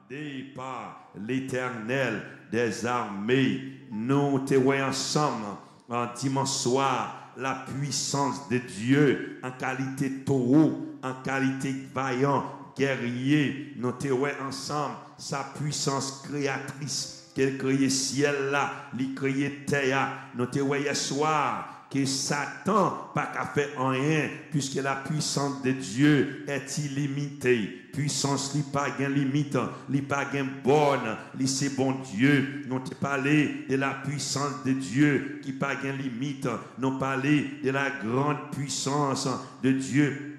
commandé par l'Éternel des armées. Nous te voyons ensemble en dimanche soir la puissance de Dieu en qualité taureau, en qualité vaillant, guerrier. Nous te voyons ensemble sa puissance créatrice, qu'elle crée ciel là, il crée terre. Nous te voyons soir que Satan pas qu'à faire rien puisque la puissance de Dieu est illimitée. Puissance n'est pas gain limite, n'est pas gain bonne, c'est bon Dieu. Nous te parlé de la puissance de Dieu qui pas gain limite. Nous parlé de la grande puissance de Dieu.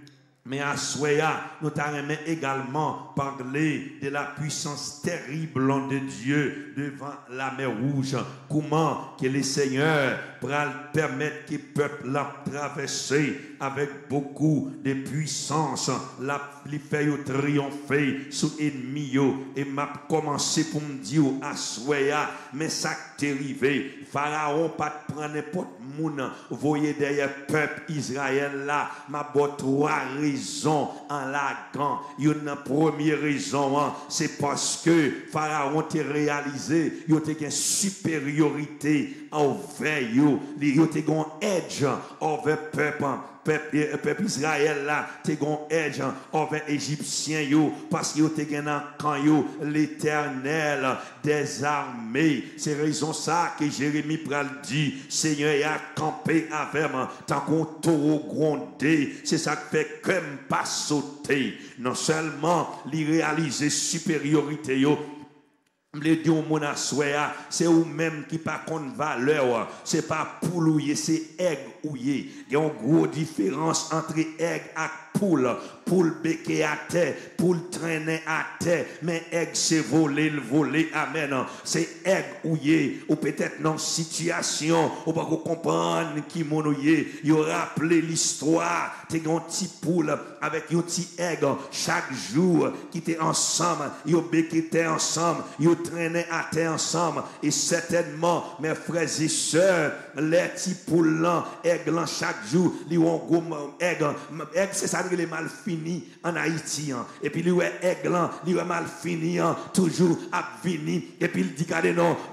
Mais à Soya, nous t'avons également parlé de la puissance terrible de Dieu devant la mer Rouge. Comment que le Seigneur pourra permettre que le peuple la traverser avec beaucoup de puissance, les faire triompher sous l'ennemi. Et m'a commencé pour me dire à Soya, mais ça t'est arrivé. Pharaon pas prendre n'importe moun, voyez derrière peuple Israël là, m'a bon trois raisons en laguant. Une première raison, c'est parce que Pharaon t'a réalisé, il a une supériorité envers eux, il a un edge envers peuple Israël là, t'es gon edge envers Égyptiens yo, parce que t'es gen quand yo l'Éternel des armées. C'est raison ça que Jérémie pral dit, Seigneur a campé avec moi tant qu'on taureau grondé. C'est ça qui fait comme pas sauter. Non seulement li réaliser supériorité yo, les dieux mon assoya, c'est ou même qui pas contre valeur, c'est pas poulouye, c'est aigle ouye. Il y a une grosse différence entre aigle et poule béquer à terre, poule traîner à terre, mais aigle c'est voler, le voler, amen. C'est aigle ouye, ou peut-être dans situation, ou pas comprendre qui monouye, il rappelé l'histoire, t'es un petit poule avec un petit aigle, chaque jour qui était ensemble, ils béquetaient ensemble, ils traînaient à terre ensemble, et certainement, mes frères et sœurs, les petits poules là, aigle chaque jour, ils ont aigle, c'est ça qui est mal fini en Haïti, et puis lui aigle, lui mal fini, toujours à venir, et puis il dit,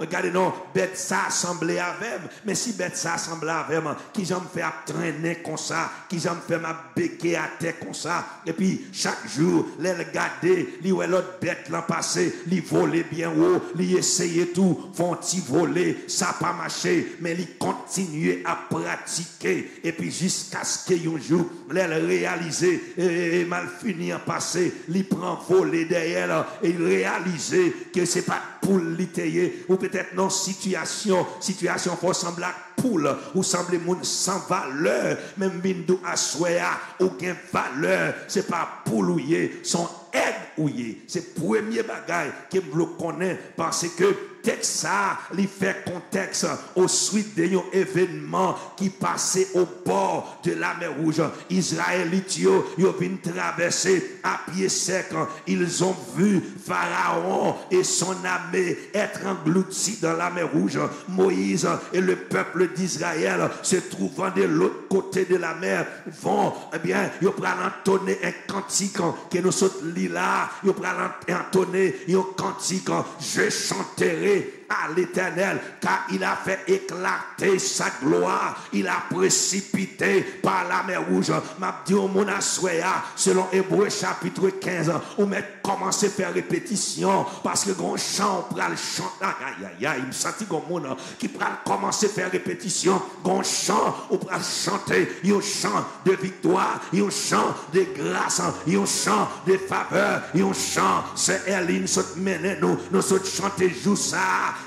regardez non, bête ça assemblé avec, mais si bête ça assemblé avec, qui j'en fais à traîner comme ça, qui j'en fais ma béquer à terre comme ça, et puis chaque jour, les regarder, lui l'autre bête l'an passé, lui voler bien haut, lui essayer tout, font-ils voler, ça pas marché, mais lui continuer à pratiquer, et puis jusqu'à ce qu'un jour, les réaliser, et mal fini en passé, il prend voler derrière, et il réalise que c'est pas pour l'itayer, ou peut-être non situation faut sembler poule, ou semble moun sans valeur, même bindou assoya, aucun valeur, c'est pas poulouye, son aide ouye. C'est premier bagaille que je connais parce que texte ça, il fait contexte au suite d'un événement qui passait au bord de la mer Rouge. Israélites, ils viennent traverser à pied sec. Ils ont vu Pharaon et son armée être engloutis dans la mer Rouge. Moïse et le peuple d'Israël se trouvant de l'autre côté de la mer vont, eh bien, ils prennent entonner un cantique que nous sommes là, ils prennent entonner un cantique, je chanterai à l'Éternel, car il a fait éclater sa gloire, il a précipité par la mer Rouge. M'a dit au mon assoya, selon Hébreu chapitre 15, on met commencer à faire répétition, parce que grand chant, on prend le chant, il me sentit comme mon qui prend commencer à faire répétition, grand chant, on prend chanter, un chant de victoire, un chant de grâce, un chant de faveur, un chant, c'est Eline, nous mener nous chanter jour ça,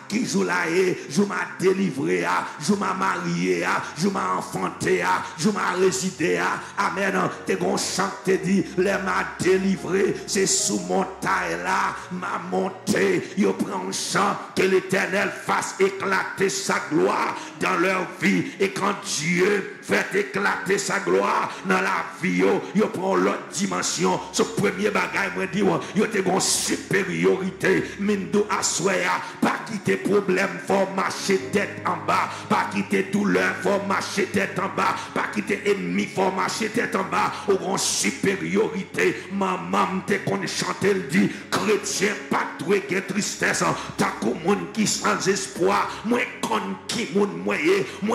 qui joue là, je m'a délivré, je m'a marié, je m'a enfanté, je m'a résidé, amen. T'es gon chant te dit, les m'a délivré, c'est sous mon taille là, m'a monté, yo prend un chant, que l'Éternel fasse éclater sa gloire dans leur vie, et quand Dieu fait éclater sa gloire dans la vie, yo prend l'autre dimension, ce premier bagage, moi dit, yo t'es gon supériorité, mindo assoya, pas quitter problème, faut marcher tête en bas, pas quitter douleur, faut marcher tête en bas, pas quitter ennemi, faut marcher tête en bas, au grand supériorité, maman te qu'on chante, elle dit, chrétien, pas trouvé que tristesse, tant que monde qui sans espoir, moi con qui monde moi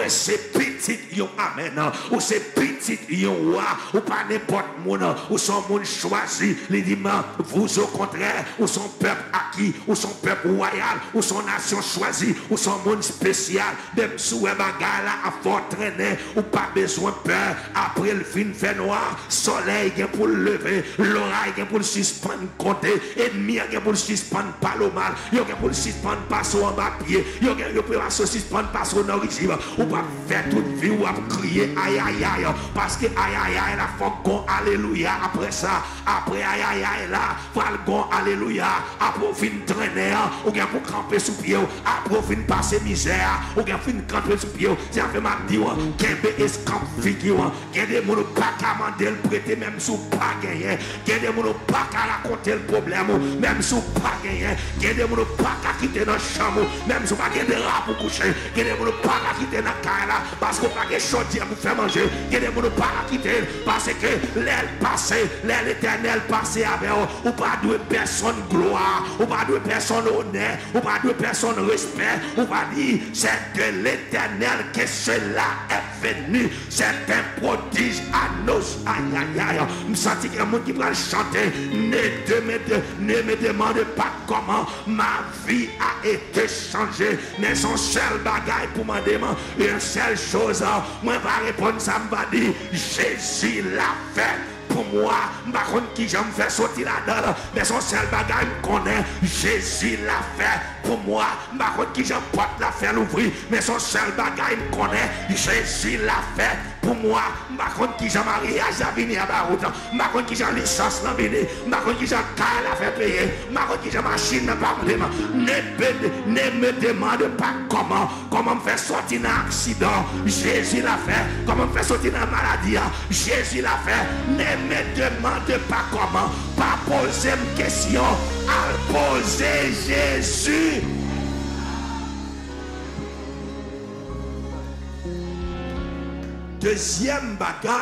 c'est petit yo amen, ou c'est petit yo wa, ou pas n'importe monde, ou son monde choisi, les dit vous au contraire, ou son peuple acquis, ou son peuple royal, ou son nation choisie, ou son monde spécial, même sous un bagage là à fort traîner, ou pas besoin peur, après le fin fait noir, soleil pour le lever, l'oreille pour le suspendre compter, ennemi pour le suspendre pas le mal, yo pour le suspendre passer en bas pied, yo pour le suspendre passer en origine, ou pas faire toute vie ou à crier aïe aïe aïe, parce que aïe aïe aïe la faut qu'on alléluia après ça, après aïe aïe aïe là, faut qu'on alléluia, après fin traîner, ou bien pour camper sous pied, après fin passer misère, ou bien fin camper sous pied, c'est un peu ma dit, qu'un escamp figure, qu'il y a des gens pas qu'à demander le prêter même sous pas gagner, qu'il y a des gens pas qu'à raconter le problème, même sous pas gagner, qu'il y a des gens pas qu'à quitter dans la chambre, même sous pas gagner des rats pour coucher, qu'il y a des gens pas qu'à quitter dans la caille là, parce qu'on pas gagner chaudière pour faire manger, qu'il y a des gens pas qu'à quitter, parce que l'aile passée, l'aile éternelle passée avec eux, ou pas de personne gloire, ou pas de personne honneur, ou pas de personne respect, ou pas dire c'est de l'éternel que cela est venu, c'est un prodige à nos aïe aïe aïe. Je sens qu'il y a un monde qui va chanter, ne me demande pas comment ma vie a été changée, mais son seul bagaille pour m'en demander, une seule chose, moi va répondre, ça me va dire, Jésus l'a fait. Pour moi, par contre, qui j'aime faire sortir là-dedans, mais son seul bagage me connaît, Jésus l'a fait. Pour moi, par contre, qui j'aime porte la faire l'ouvrir, mais son seul bagage me connaît, Jésus l'a fait. Pour moi, par contre, qui j'aime mariage à venir à Barout, par contre, qui j'aime licence à venir, par contre, qui j'aime car à faire payer, par contre, qui j'aime machine à parler, ne me demande pas comment me faire sortir d'un accident, Jésus l'a fait. Comment me faire sortir d'une maladie, Jésus l'a fait. Ne me demande pas comment, pas poser une question, à poser Jésus. Deuxième bagaille.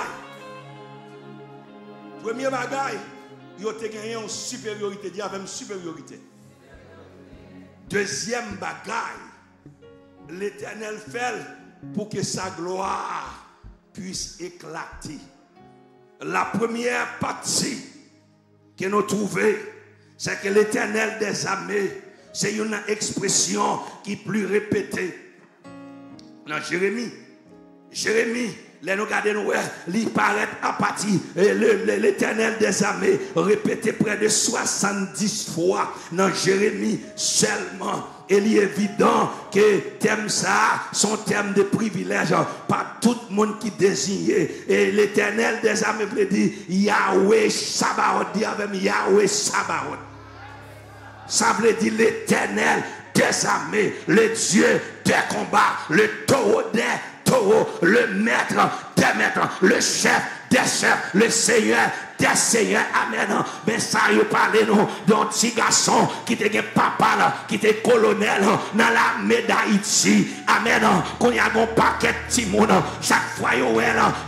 Premier bagaille, il a gagné une supériorité, dit avec une supériorité. Deuxième bagaille, l'Éternel fait pour que sa gloire puisse éclater. La première partie que nous trouvons, c'est que l'Éternel des armées, c'est une expression qui est plus répétée. Dans Jérémie, les nous regardons, il paraît à partir l'Éternel des armées, répété près de 70 fois dans Jérémie seulement. Et il est évident que thème ça, son thème de privilège, pas tout le monde qui désigne. Et l'Éternel des armées veut dire Yahweh Sabaoth, dit avec Yahweh Sabaoth. Ça veut dire l'Éternel des armées, le Dieu des combats, le taureau des taureaux, le maître des maîtres, le chef des chefs, le Seigneur des seigneurs. Amen. Mais ça, il parlait d'un petit garçon qui était papa, là, qui était colonel dans l'armée d'Haïti. Amen. Quand il y a un paquet de petits monde, chaque fois, il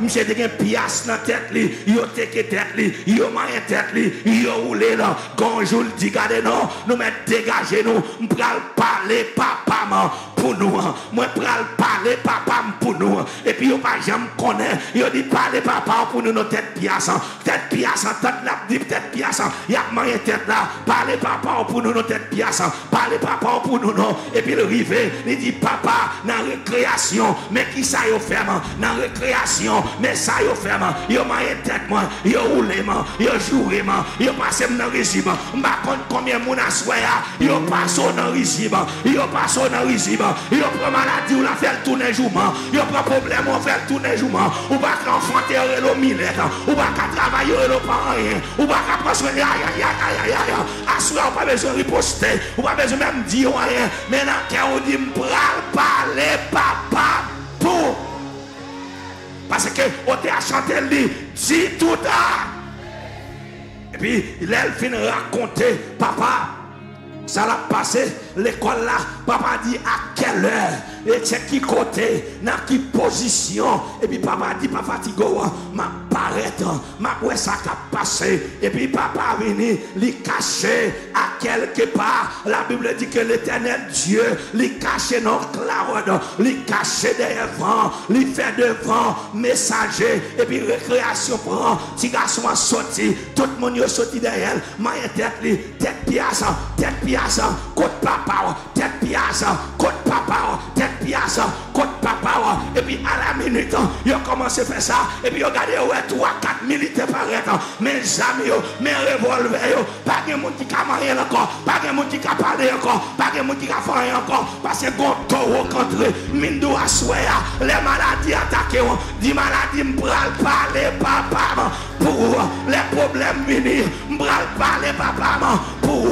y a des pièces dans la tête, il y a des tête, il y a des tête, il y a roulé là. Quand je le dis, regardez, nous mettons dégagez nous, nous prenons parler papa pour nous. Moi, je prends parler papa pour nous. Et puis, il n'y a pas jamais connaît. Il dit parler papa pour nous, nos têtes pièces. Tête pièce, tête là, tête pièce. Il y a moyen tête là. Parler papa pour nous, nos têtes pièces. Parler papa pour nous, non. Et puis, le rivet, il dit papa, dans la récréation. Mais qui ça y fait, dans la récréation. Mais ça y fait, il y a moyen tête, il y a roulé, il y a joué, il y a passé dans le régime. Je ne sais pas combien de monde a souhaité. Il y a passé dans le régime. Il y a passé dans le régime. Il y a pas maladie, on a fait le tourner jour. Il y a pas problème, on fait le tourner jour. On va enfanter le millet. On va travailler le parent. On va prendre soin de aïe, aïe, aïe, aïe, aïe. Assoir, on n'a pas besoin de riposter. On n'a pas besoin même de dire rien. Mais dans le cœur, on dit, je vais parler papa pour. Parce que on t'a chanté le dit tout à. Et puis, il a fini raconter, papa. Ça l'a passé, l'école là, papa dit à quel quelle heure, et c'est qui côté, dans qui position. Et puis papa dit, pas fatigué, m'a paraître, m'a ouais ça qui a passé. Et puis papa venu, lui caché à quelque part. La Bible dit que l'éternel Dieu, lui caché dans cloud, lui caché derrière vent, lui fait devant messager. Et puis récréation prend, petit garçon a sorti, tout le monde est sorti derrière, maille tête pièce, côte papa, tête pièce, côte papa, tête pièce, côte papa. Et puis à la minute, il a commencé à faire ça. Et puis regardez, ouais, 3-4 militaires paraître. Mes amis, mes revolvers, pas de monde qui a marié encore, pas de monde qui a parlé encore, pas de monde qui a fait rien encore. Parce que quand on rencontre, Mindou a souhaité, les maladies attaquées, dit maladie, m'bral parler, papa, pour les problèmes venir, m'bral parler, papa, pour,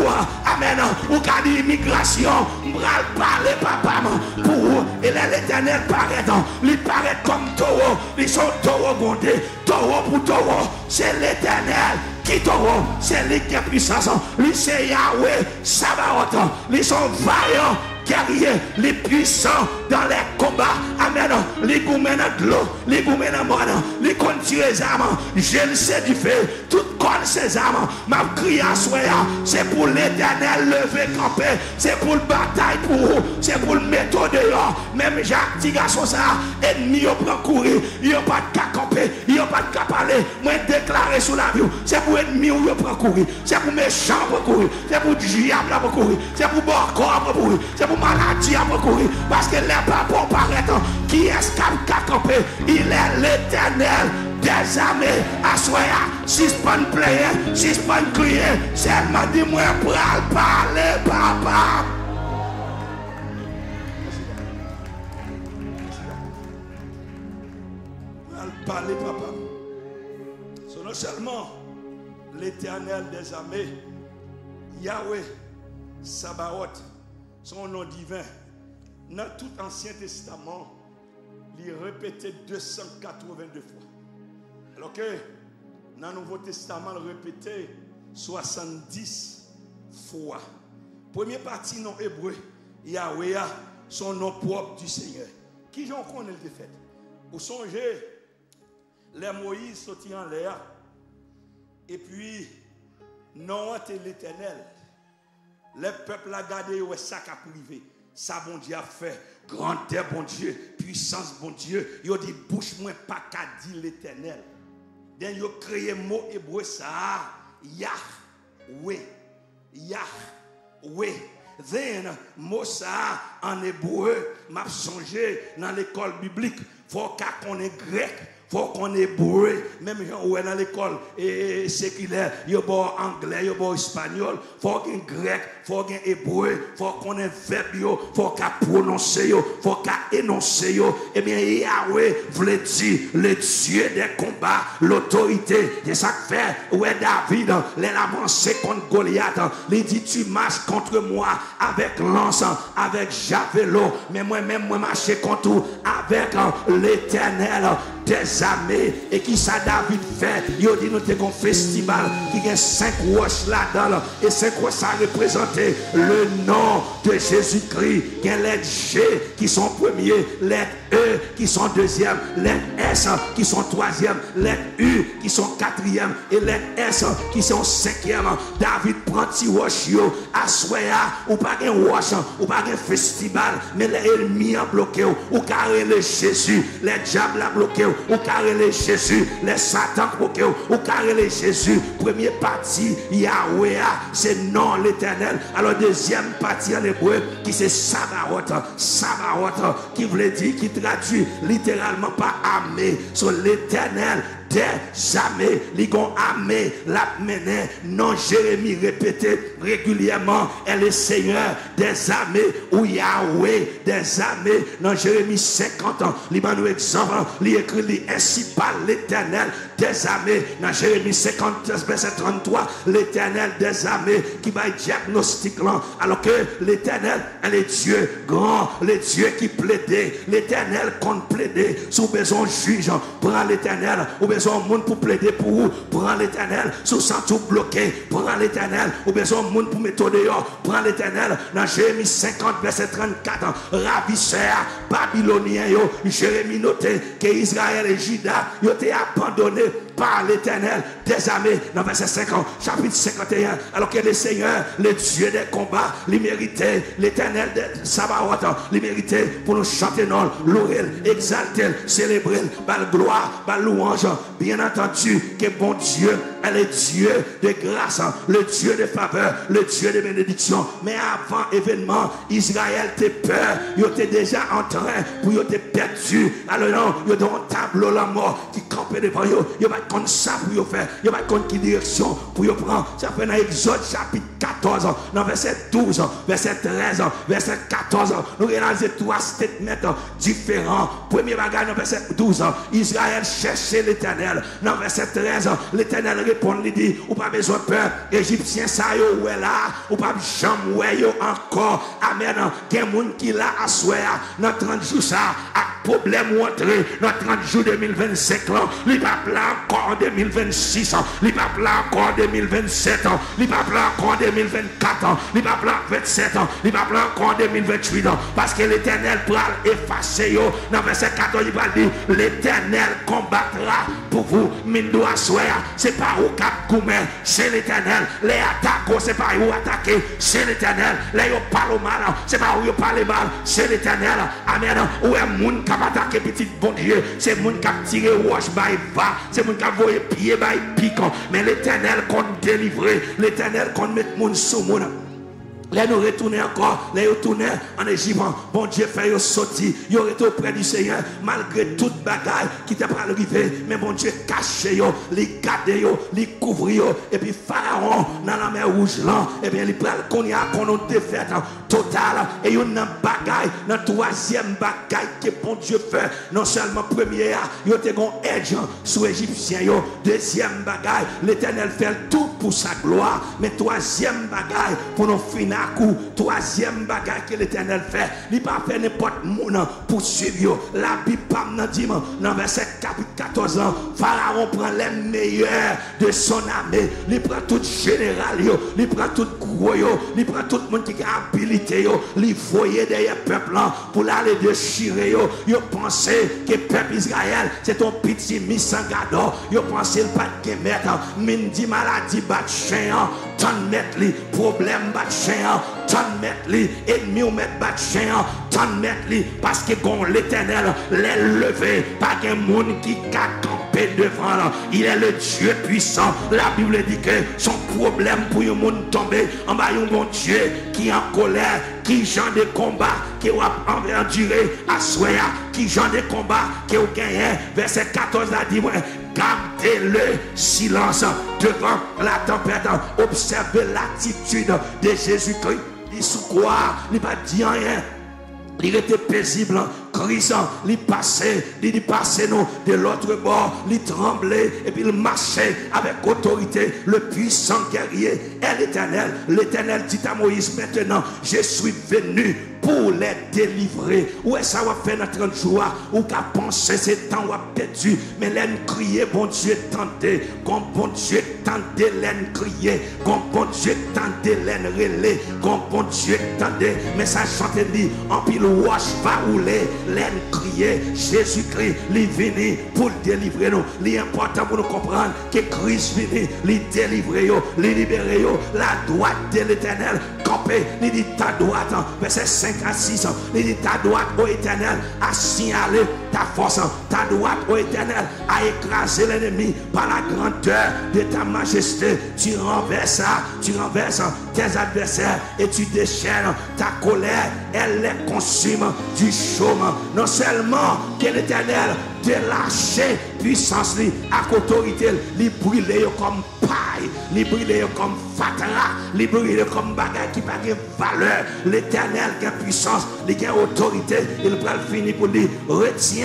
amen, ou qu'a dit immigration, m'bral parler, papa, pour, et l'éternel paraît, il paraît comme taureau, ils sont taureaux bondés, taureau pour taureau, c'est l'éternel. Qui taureau, c'est lui qui est puissance, lui c'est Yahweh, Sabaoth, ils sont vaillants. Guerriers, les puissants dans les combats, amen, les gourmets de l'eau, les gourmets de mort, les continuent les armes, je le sais du feu, tout comme ces armes, m'a crié à soi, c'est pour l'éternel lever camper, c'est pour le bataille pour vous, c'est pour le méthode dehors, même Jacques, petit garçon ça, ennemi, il prend courir, il n'a pas de cas camper, il n'a pas de cas parler, moi déclarer sous la vie, c'est pour ennemi, il prend courir, c'est pour méchant pour courir, c'est pour diable pour courir, c'est pour bon corps pour courir, c'est pour maladie à courir, parce que les papos paraît qui escape qu'à camper, il est l'éternel des armées, à soi, suspend player, suspend crier, seulement dis-moi pour parler, papa. Pour parler, papa. C'est non seulement l'éternel des armées, Yahweh, Sabaoth, son nom divin. Dans tout Ancien Testament, il est répété 282 fois. Alors que dans le Nouveau Testament, il est répété 70 fois. Première partie non hébreu, Yahweh, son nom propre du Seigneur. Qui j'en connais le fait? Vous songez, les Moïse sortis en l'air, et puis, non, c'est l'Éternel. Le peuple a gardé ça qui a privé. Ça, bon Dieu a fait. Grandeur, bon Dieu. Puissance, bon Dieu. Il a dit, bouche moi pas qu'à dire l'éternel. Then il a créé le mot hébreu ça. Yahweh. Yahweh. Then, mot ça en hébreu, m'a songé dans l'école biblique. Faut qu'on ait grec. Faut qu'on est hébreu, même dans l'école séculaire, il y a bon anglais, il y a bon espagnol, faut qu'on ait grec, faut qu'on ait hébreu, faut qu'on ait verbe, faut qu'on prononcer, faut qu'on énoncer. Eh bien, Yahweh voulait dire le Dieu des combats, l'autorité. C'est ça que fait, ouais, David, il a avancé contre Goliath, il dit tu marches contre moi avec lance, avec javelot, mais moi-même, moi marcher contre toi avec l'éternel des armées. Et qui ça David fait? Il dit nous avons un festival qui a 5 roches là-dedans et 5 roches ça représente le nom de Jésus-Christ. Il y a les G qui sont premiers, les E qui sont deuxième, les S qui sont troisième, les U qui sont quatrième et les S qui sont cinquième. David prend petit roche à soya ou pas un roche ou pas un festival, mais les ennemis ont bloqué ou carré le Jésus, les diables ont bloqué ou carré le Jésus, les Satan bloqué ou carré le Jésus. Première partie Yahweh, c'est non l'éternel. Alors deuxième partie en hébreu qui c'est Sabaoth, Sabaoth qui voulait dire, qui traduit littéralement par armée, sur l'éternel des armées, l'Igon armée, la mené, non Jérémie répété régulièrement, elle est Seigneur des armées, ou Yahweh des armées, non Jérémie 50 ans, l'Iban exemple, il écrit ainsi par l'éternel des armées. Dans Jérémie 53, verset 33, l'Éternel des armées qui va diagnostic là. Alors que l'Éternel, elle est Dieu grand, le Dieu qui plaidait. L'Éternel compte plaider. Si vous avez besoin de juge, prends l'Éternel. Ou besoin de monde pour plaider pour vous, prends l'Éternel. Si vous sentez bloqué, prends l'Éternel. Ou besoin de monde pour mettre dehors, prends l'Éternel. Dans Jérémie 50, verset 34, ravisseur babylonien, Jérémie noté que Israël et Juda ont été abandonnés par l'Éternel des armées. Dans verset 50, chapitre 51, alors que le Seigneur, le Dieu des combats, il méritait, l'Éternel des Sabaoth, il méritait pour nous chanter, non, louer, exalter, célébrer, par gloire, par louange. Bien entendu que bon Dieu, elle est Dieu de grâce, le Dieu de faveur, le Dieu de bénédiction. Mais avant événement, Israël était peur, il était déjà en train pour il était perdu. Alors non, il y a un tableau la mort qui campait devant eux. Il va comme ça pour faire, il va comme qui direction pour y prendre. Ça fait dans Exode chapitre 14, dans verset 12, verset 13, verset 14, nous réalisons trois statements différents. Premier bagage dans verset 12, Israël cherchait l'Éternel. Dans verset 13, l'Éternel répond, il dit, ou pas besoin de peur, Égyptien ça yo ouais là, ou pas jamais ouais encore. Amen. Il y a des gens qui l'a à soi, dans 30 jours ça, à problème ou entrer, dans 30 jours 2025, il va pas encore en 2026, il va pas encore en 2027, il va pas encore en 2024, il va pas 27, il va pas encore en 2028, parce que l'Éternel pourra effacer. Dans verset 14, il va dire, l'Éternel combattra pour vous. Mindo assoya, c'est pas au cap goumé, c'est l'Éternel. Les attaques, c'est pas où attaquer, c'est l'Éternel. Les yo parle mal, c'est pas où yo parle mal, c'est l'Éternel. Amen. Où est moun qui attaquer petit bon Dieu, c'est moun qui tiré roche by va, c'est moun qui voyé pied by pique. Mais l'Éternel compte délivrer, l'Éternel compte mettre moun sous moun. Là nous retournons encore, là nous retournons en Égypte, bon Dieu fait sortir, ils ont été auprès du Seigneur, malgré toute bagaille qui t'a pas arrivé, mais bon Dieu cache yo, les garde yo, les couvre yo, et puis Pharaon dans la mer rouge là, et bien il prend qu'on y a qu'on a défaite totale, et il y a une bagaille, dans troisième bagaille que bon Dieu fait, non seulement premier, il y a un edge sur Égyptien yo, deuxième bagaille, l'Éternel fait tout pour sa gloire, mais troisième bagaille pour nous finir. Troisième bagage que l'Éternel fait, il ne pas fait n'importe monde pour suivre. La Bible dit dans verset 14, Pharaon prend les meilleurs de son armée, il prend tout général, il prend tout gros, il prend tout le monde qui a habilité, il voyait derrière le peuple pour aller déchirer. Il pensait que le peuple Israël c'est un petit misangado, il pensait pas de mettre, mindi maladie bat chien, tant mettre les problèmes bat chien. Tant mettre les ennemis ou mettre battre chien, tant mettre les parce que quand l'Éternel les levé, pas qu'un monde qui a campé devant, il est le Dieu puissant. La Bible dit que son problème pour un monde tomber en bas un bon Dieu qui est en colère, qui genre de combat qui va endurer à soi, qui genre de combat qui a gagné. Verset 14 a dit gardez le silence devant la tempête, observez l'attitude de Jésus-Christ. Il sous quoi? Il n'a pas dit rien. Il était paisible, crisant, il passait nous de l'autre bord, il tremblait et puis il marchait avec autorité, le puissant guerrier est l'Éternel. L'Éternel dit à Moïse, maintenant je suis venu pour les délivrer. Où est-ce que ça va faire dans 30 jours? Ou qu'à penser c'est temps ou à perdu, mais l'aine crier, bon Dieu tenté, quand bon Dieu tenté, l'aine crier, quand bon Dieu tenté, l'aine relais, quand bon Dieu tenté, mais ça chante dit, en pile wash va rouler, l'aine crier, Jésus-Christ, il venu pour délivrer nous. L'important pour nous comprendre que Christ venu, il délivrer, il libérer, la droite de l'Éternel, campé, il dit ta droite, verset 5 à 6, il dit ta droite au Éternel a signalé ta force, ta droite au Éternel a écrasé l'ennemi par la grandeur de ta majesté. Tu renverses tes adversaires et tu déchaînes ta colère, elle les consume du chaume. Non seulement que l'Éternel délaché puissance à autorité, il brûle comme paille, il brûle comme fatara, il brûle comme bagage qui n'a pas de valeur. L'Éternel qui a puissance, il a autorité, il va finir pour dire retiens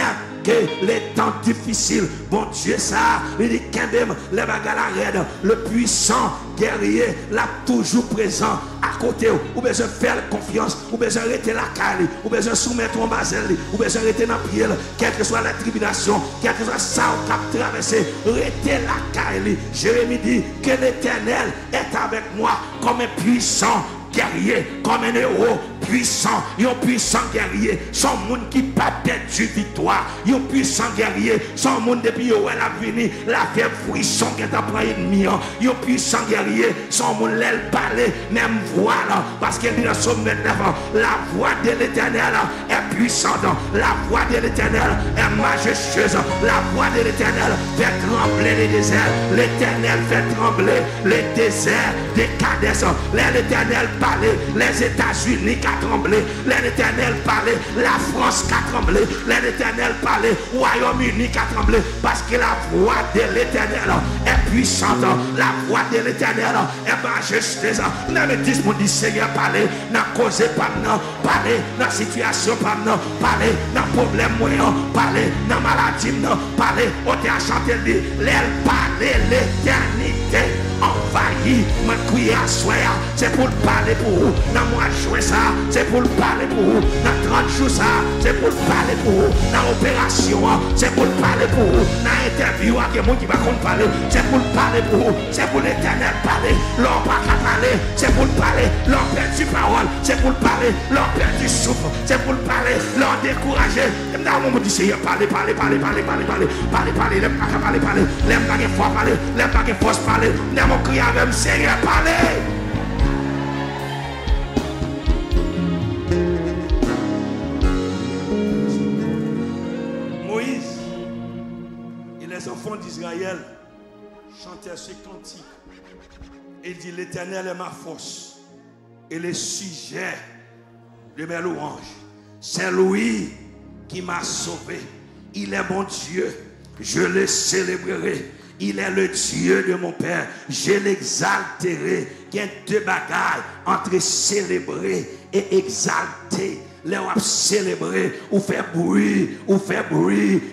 que les temps difficiles, bon Dieu ça, il dit qu'un les bagages raide, le puissant guerrier, là toujours présent à côté, ou besoin faire confiance, ou besoin arrêter la cale, ou besoin soumettre en basel, ou besoin arrêter dans pied, quelle que soit la tribulation, quel que soit ça ou cap traverser, arrêter la cale. Jérémie dit que l'Éternel est avec moi comme un puissant guerrier, comme un héros puissant, un puissant guerrier, son monde qui pas perdu victoire, un puissant guerrier, son monde depuis où elle a venu, la fait frisson qui est après ennemi, un puissant guerrier, son monde l'aile parler, même voix là, parce qu'elle dit dans son devant, la voix de l'Éternel est puissante, la voix de l'Éternel est majestueuse, la voix de l'Éternel fait trembler les déserts, l'Éternel fait trembler les déserts des Cadès, l'Éternel parlait, les États-Unis qui a tremblé, l'Éternel parlait, la France qui a tremblé, l'Éternel parlait, Royaume-Uni qui a tremblé, parce que la voix de l'Éternel est puissante, la voix de l'Éternel est majestueuse. N'a me dit, mon dit, Seigneur, parlez, n'a causé pas non, parlez, dans la situation pas non, parlez, dans le problème moyen, parlez, dans la maladie non, parlez, on t'a chanté, l'aile parler l'éternité. Envahi, ma crié à soi, c'est pour parler pour vous. Dans moi jouer ça, c'est pour parler pour vous. Dans 30 jours ça, c'est pour parler pour vous. Dans l'opération, c'est pour parler pour vous. Dans l'interview, il y a des gens qui vont parler, c'est pour parler pour vous. C'est pour l'Éternel parler. L'on pas qu'à parler, c'est pour parler. L'on perdu parole, c'est pour parler. L'on perdu souffle, c'est pour parler. L'on découragé. Et dans le moment du Seigneur, parler, parler, parler, parler, parler, parler, parler, parler, l'aime pas qu'à parler, parler, l'aime pas qu'à force parler, l'aime pas qu'à force parler. Mon cri avec Seigneur, parlez. Moïse et les enfants d'Israël chantaient ce cantique. Il dit, l'Éternel est ma force et le sujet de mes louanges. C'est lui qui m'a sauvé. Il est mon Dieu. Je le célébrerai. Il est le Dieu de mon Père. Je l'exalterai. Il y a deux bagailles entre célébrer et exalter. Les on célébrer, ou faire bruit,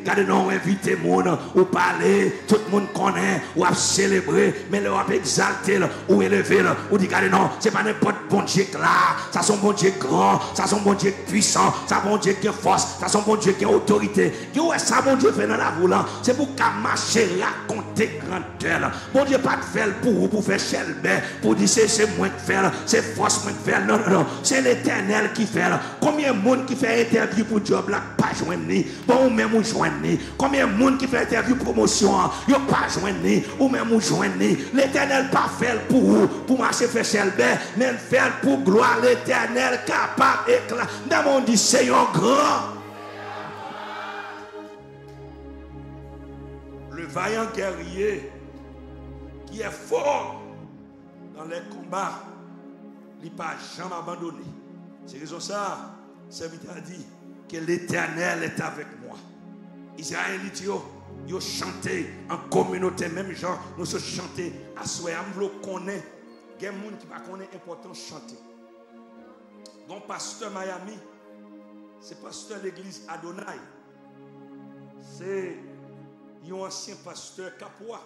quand on invite monde, ou parler, tout le monde connaît, ou célébrer, mais les on exalter, ou élever, ou dire non, c'est pas n'importe bon Dieu là, ça son bon Dieu grand, ça son bon Dieu puissant, ça bon Dieu qui a force, ça son bon Dieu qui a autorité. Où est ça bon Dieu fait dans la voulante? C'est pour qu'à marcher, raconter grandeur. Bon Dieu pas de faire pour vous, pour faire chelbert, pour dire c'est moi qui faire, c'est force moi qui faire. Non, non, non, c'est l'Éternel qui fait. Combien de monde qui fait interview pour job là pas joindre ni bon ou même ou joindre ni combien de monde qui fait interview promotion yo pas joindre ni ou même ou joindre ni l'Éternel pas faire pour vous pour marcher faire chelbert mais faire pour gloire l'Éternel capable éclat dans mon dit c'est un grand le vaillant guerrier qui est fort dans les combats il pas jamais abandonné. C'est raison ça serviteur a dit que l'Éternel est avec moi. Israélites, ils chanté en communauté, même genre, nous se chanter à souhait. Nous connaissons, il y a des gens qui ne connaissent pas l'importance de chanter. Donc, pasteur Miami, c'est pasteur de l'église Adonai. C'est un ancien pasteur Capois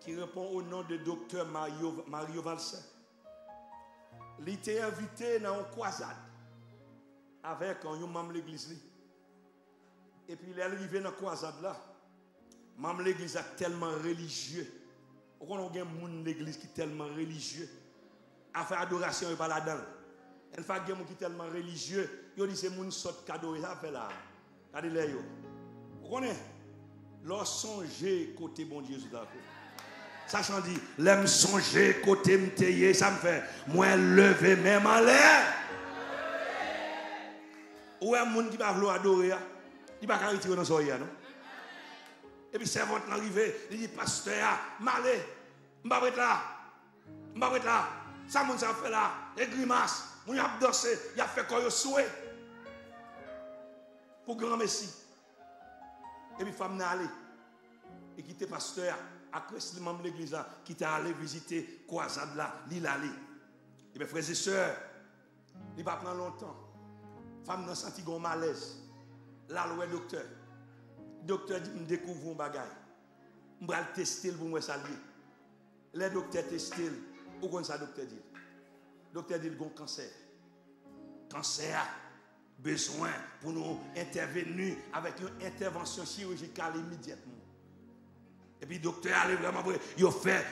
qui répond au nom de docteur Mario Valsin. Il était invité dans une croisade avec un membre de l'église. Et puis il est arrivé dans la croisade là. Membre de l'église est tellement religieux. On a un monde de l'église qui est tellement religieux. À faire adoration, il n'est pas là-dedans. Il fait un monde qui est tellement religieux. Il dit c'est monde sort cadeau. Ça fait là. Regardez-les. Vous connaissez? Leur songer côté bon Dieu d'accord. Sachant dit, l'aime songer côté m'teye, ça me fait moi lever même en l'air. Ou un monde qui va vouloir adorer, il va pas retirer dans son non. Et puis servante l'arrivée, il dit pasteur, malé, m'pa là. Ça moun ça fait là, les grimaces, moun y a dansé, y a fait quoi yo souhait. Pour grand messie. Et puis femme n'a allé et quitter pasteur après le membre de l'église qui t'a allé visiter croisade là, l'île allé. Et mes frères et sœurs, il va prendre longtemps. Femme n'a senti un malaise. Là, le docteur. docteur dit, je découvre un bagage. Je vais le tester pour moi saluer. Les docteurs testent, où est-ce que ça docteur dit? Docteur dit, il y a un cancer. Cancer, besoin pour nous intervenir avec une intervention chirurgicale immédiatement. Et puis, le docteur allait vraiment, il a fait,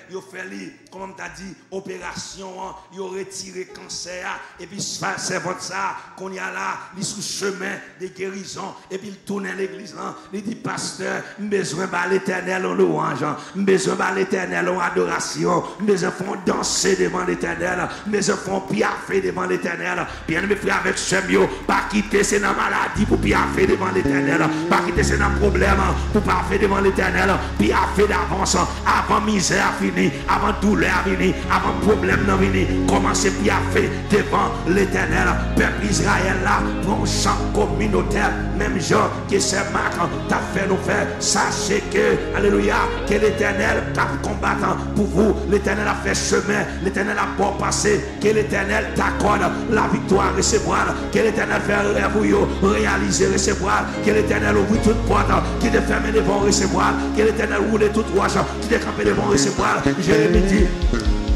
comme on t'a dit, opération, il a retiré le cancer. Et puis, c'est votre ça, qu'on y a là, il est sous chemin de guérison. Et puis, il tourne à l'église, il dit, pasteur, j'ai besoin de l'éternel en louange, j'ai besoin de l'éternel en adoration, j'ai besoin de danser devant l'éternel, j'ai besoin de piaffer devant l'éternel. Bien, mes frères, avec ce mieux, pas quitter c'est dans maladie pour piaffer devant l'éternel, pas quitter c'est dans problème pour piaffer devant l'éternel, piaffer d'avance, avant misère fini, avant douleur fini, avant problème non fini, commencez à faire devant l'éternel. Peuple Israël là, pour un chant communautaire, même genre que c'est Marc, t'as fait nous faire, sachez que, alléluia, que l'éternel t'a combattant pour vous, l'éternel a fait chemin, l'éternel a bon passé, que l'éternel t'accorde la victoire, recevoir, que l'éternel fait rêve, réaliser, recevoir, que l'éternel ouvre toute porte, qui te ferme devant recevoir, que l'éternel roule toute roche qui est campé devant recevoir.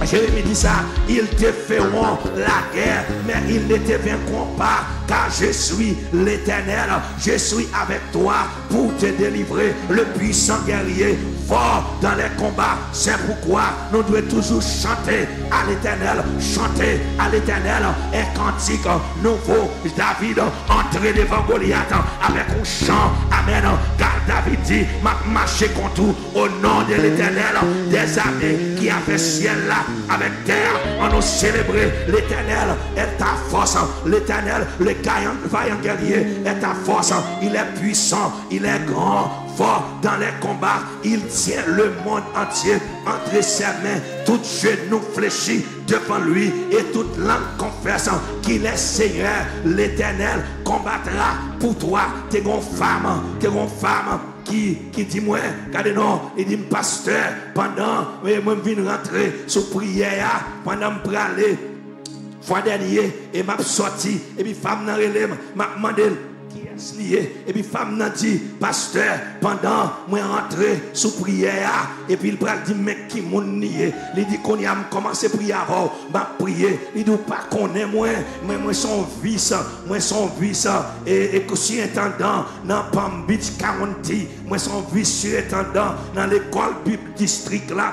Jérémie dit ça, ils te feront la guerre, mais ils ne te vaincront pas, car je suis l'Éternel, je suis avec toi pour te délivrer, le puissant guerrier, fort dans les combats. C'est pourquoi nous devons toujours chanter à l'Éternel, un cantique nouveau. David entré devant Goliath avec un chant, amen, car David dit, m'a marché contre tout au nom de l'Éternel, des armées qui a fait ciel là avec terre, on nous célébrer l'Éternel est ta force, l'Éternel, le vaillant guerrier est ta force, il est puissant, il est grand, fort dans les combats, il tient le monde entier entre ses mains, tout genou fléchit devant lui et toute langue confesse qu'il est Seigneur. L'Éternel combattra pour toi. T'es une femme qui dit moi, regardez non, il dit pasteur, pendant moi je viens rentrer sous prière, pendant je aller fois dernier et m'a sorti et puis femme n'a relève m'a demandé lié et puis femme n'a dit pasteur pendant moi rentrer sous prière et puis il pral dit mec qui mon nié il dit qu'on y a commencé prier avant m'a prier il dit pas connaît moi son vice et que surintendant dans Palm Beach County moi son vice surintendant dans l'école Bible district là.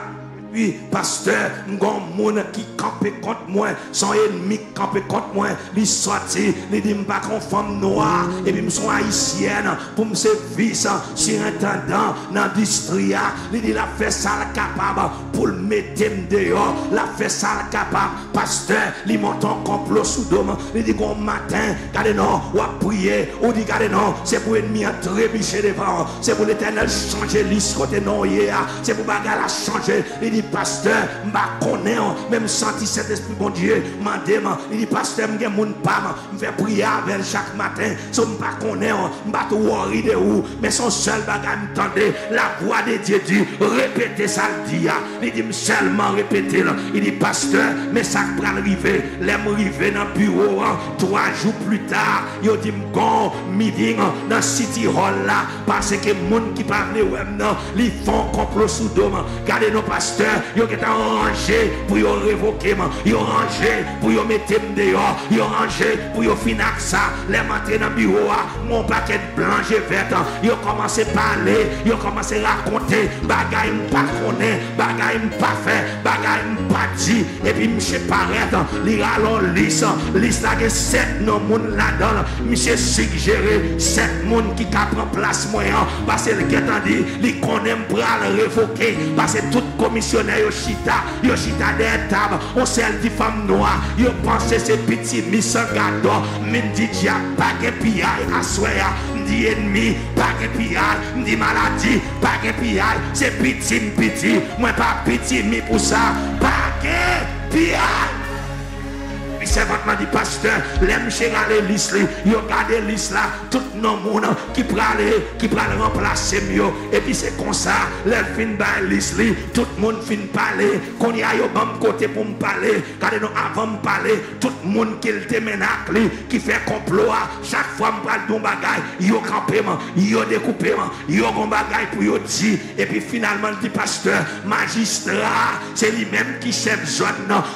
Oui, pasteur, mon monde qui campait contre moi, son ennemi qui campait contre moi, il sorti, il dit pas qu'on femme noire, et puis je suis haïtienne pour me servir surintendant dans le district. Il dit la fait ça capable pour le mettre dehors, la fait ça capable, pasteur, il monte un complot sous dôme, il dit qu'on matin, regardez non, ou à prier, ou dit regardez non, c'est pour l'ennemi à trébucher devant, c'est pour l'éternel changer l'is côté non, c'est pour bagarre changer, il dit pasteur, je connais, même senti cet esprit bon Dieu, il dit pasteur, je vais prier avec chaque matin, je ne connais pas, je ne worry de où, mais son seul bagage m'entendait, la voix de Dieu dit, répétez ça le dit, il dit seulement répéter, il dit pasteur, mais ça va arriver, les m'arriver dans le bureau, 3 jours plus tard, il dit m'gon meeting dans City Hall là, parce que les gens qui parlent, ils font complot sous dôme, regardez nos pasteurs, ils ont rangé pour révoquer, ils ont rangé pour mettre dehors, ils ont rangé pour finir ça, les matins dans le bureau, mon paquet blanc et vert, ils ont commencé à parler, ils ont commencé à raconter, bagaille pas connaît, bagaille pas fait, bagaille pas dit, et puis monsieur paraît, il rallonge liste là, 7 noms là-dedans, monsieur suggéré 7 monde qui prend place moyen, parce que le gars dit, il connaît pour le révoquer, parce que toute commissionnaire Yoshita des tables, on sert des femmes noires, yo pense c'est petit miss gado, m'di dia pas de piaille à soya, m'di ennemi, pas de piaille, m'di maladie, pas de piaille, c'est petit, moi pas petit mi pour ça, pas de piaille. puis servant dit pasteur, l'aime chez les listes, il regarde les listes là, tout le monde qui prend remplacer mieux. Et puis c'est comme ça, les fin par liste, tout le monde fin parler, qu'on y a au bon côté pour me parler, car nous avant me parler, tout le monde qui te menace, qui fait complot, chaque fois me parle d'un bagage, il y a campement, il y a découpé, il y a un bagage pour y dire, et puis finalement dit pasteur, magistrat, c'est lui-même qui chef zone,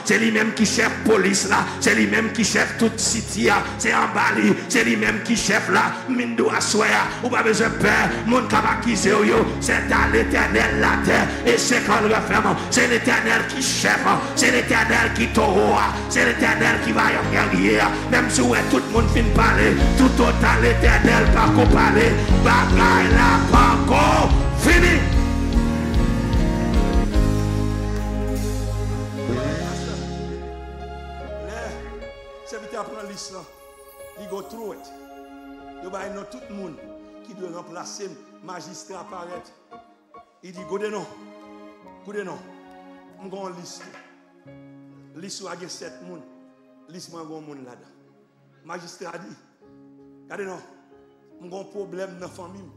c'est lui-même qui chef police là, c'est lui-même qui chef toute city, c'est en Bali, c'est lui-même qui chef là, Mindo Assoya, ou pas besoin de peur, mon kabakise yo, c'est à l'éternel la terre, et c'est quand le referme, c'est l'éternel qui chef, c'est l'éternel qui taureau, c'est l'éternel qui va y guerrier, même si ouais, tout le monde finit parler, tout autant l'éternel pas qu'on parler, bagaille là pas encore fini. Serviteur apprend l'islam, il go through it. Il va y tout le monde qui doit remplacer magistrat apparaître. Il dit go de non, on a une liste. Liste où il y a 7 personnes, liste où il y a un monde là-dedans. Magistrat dit, regardez non, on a un problème dans la famille.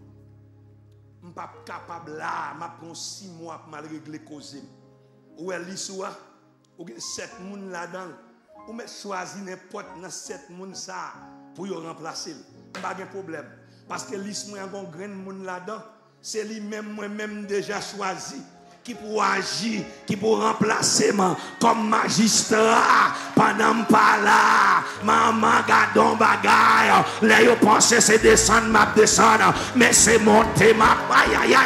Je ne suis pas capable là, je prends 6 mois pour mal régler cause. Ou est liste où il y a 7 personnes là-dedans. Ou me choisir n'importe dans 7 personnes ça pour y remplacer. Pas de problème. Parce que liste moi un grand monde là-dedans, c'est lui-même moi-même déjà choisi qui pour agir, qui pour remplacer moi comme magistrat pendant pas là. Maman gardon bagaille, là yo pensé c'est descendre m'a descendre, mais c'est monter m'a aïe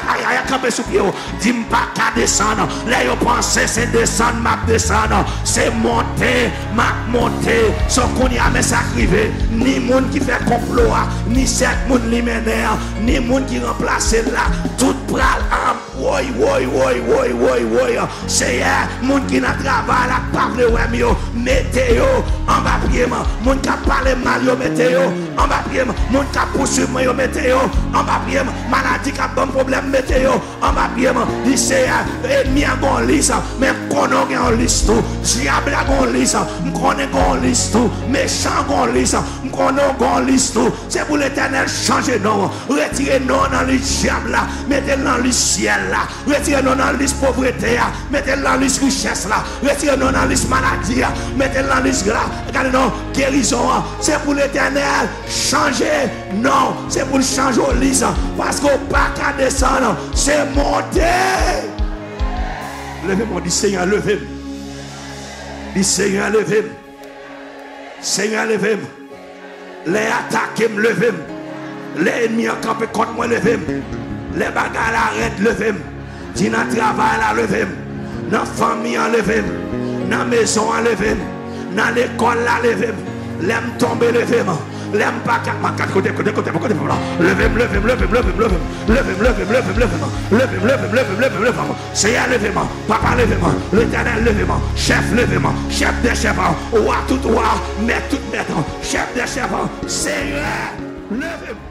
camper sous pied. Dis pas qu'à descendre, là yo pensé c'est descendre m'a descendre, c'est monter m'a monter. Sans qu'on y a mais ça arrivé, ni monde qui fait complot, ni 7 monde liminaire, ni monde qui remplace là, tout pral c'est moun qui n'a travail la parle ouais mieux météo en bas pied moun qui parle mal yo météo en bas pied moun qui poursuivre yo météo en bas pied maladie qui a bon problème météo en bas pied dit c'est ennemi a gon liste mais kono gon liste tout diable a gon liste m'konne gon liste tout méchant gon liste m'konno gon liste tout c'est pour l'Éternel changer non retirer non dans le diable là mettez dans le ciel là retirez non dans la liste pauvreté, mettez dans la liste richesse là, retirez non dans la liste maladie, mettez dans la liste gras, regardez non, guérison, c'est pour l'Éternel, changer, non, c'est pour changer au liste, parce qu'on pas qu'à descendre, c'est monter. Levez-moi, dis Seigneur, levez-moi. Dis Seigneur, levez-moi. Seigneur, levez-moi. Les attaques, levez-moi. Les ennemis en campé contre moi, levez-moi. Les bagarres arrêtent, levez-moi. Dis dans le travail, levez-moi. Dans la famille, levez-moi. Dans la maison, levez-moi. Dans l'école, levez-moi. L'aime tomber, levez-moi. L'aime pas côté. Levez-moi. Seigneur, levez-moi. Papa, levez-moi. L'Éternel, levez-moi. Chef, levez-moi. Chef des chefs. Roi, tout roi. Maître, tout maître. Chef des chefs. Seigneur, levez-moi.